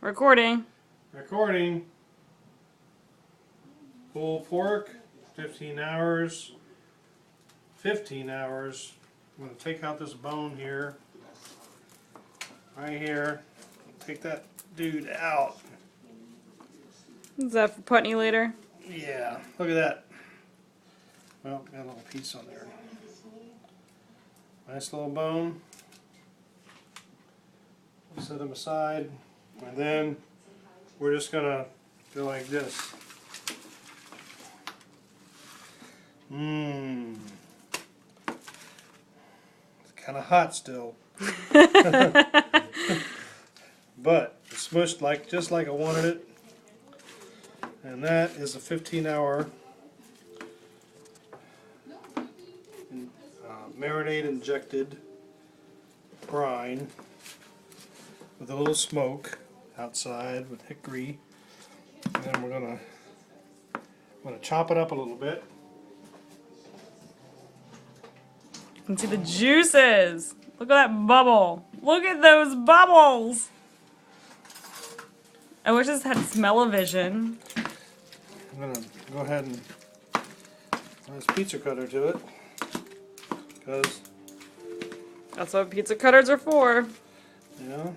Recording. Recording. Pulled pork, 15 hours. 15 hours. I'm going to take out this bone here. Right here. Take that dude out. Is that for Putney later? Yeah, look at that. Well, got a little piece on there. Nice little bone. Set them aside. And then we're just going to go like this. It's kind of hot still. But it's smushed just like I wanted it. And that is a 15-hour marinade injected brine with a little smoke outside with hickory. And then we're gonna chop it up a little bit. You can see the juices. Look at that bubble. Look at those bubbles. I wish this had smell-o-vision. I'm gonna go ahead and add this pizza cutter to it because That's what pizza cutters are for. you know.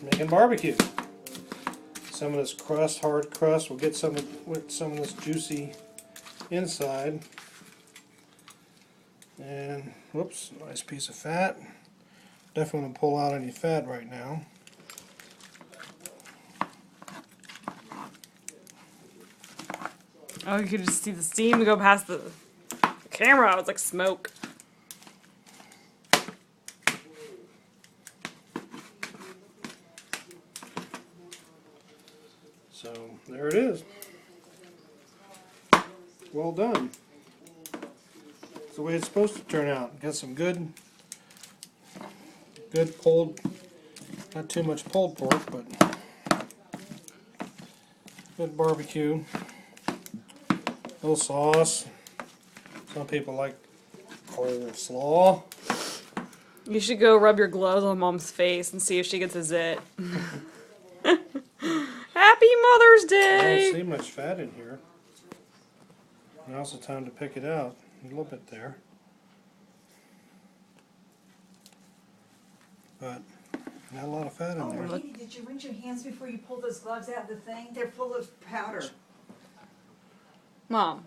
Making barbecue. Some of this crust, hard crust, will get some of this juicy inside. And whoops, nice piece of fat. Definitely want to pull out any fat right now. Oh, you could just see the steam go past the camera. It was like smoke. So there it is. Well done. It's the way it's supposed to turn out. Got some good pulled, not too much pulled pork, but good barbecue. Little sauce. Some people like coleslaw. You should go rub your gloves on Mom's face and see if she gets a zit. Happy Mother's I Day! don't see much fat in here. Now's the time to pick it out. A little bit there. But not a lot of fat in there. Ricky, did you rinse your hands before you pulled those gloves out of the thing? They're full of powder. Mom,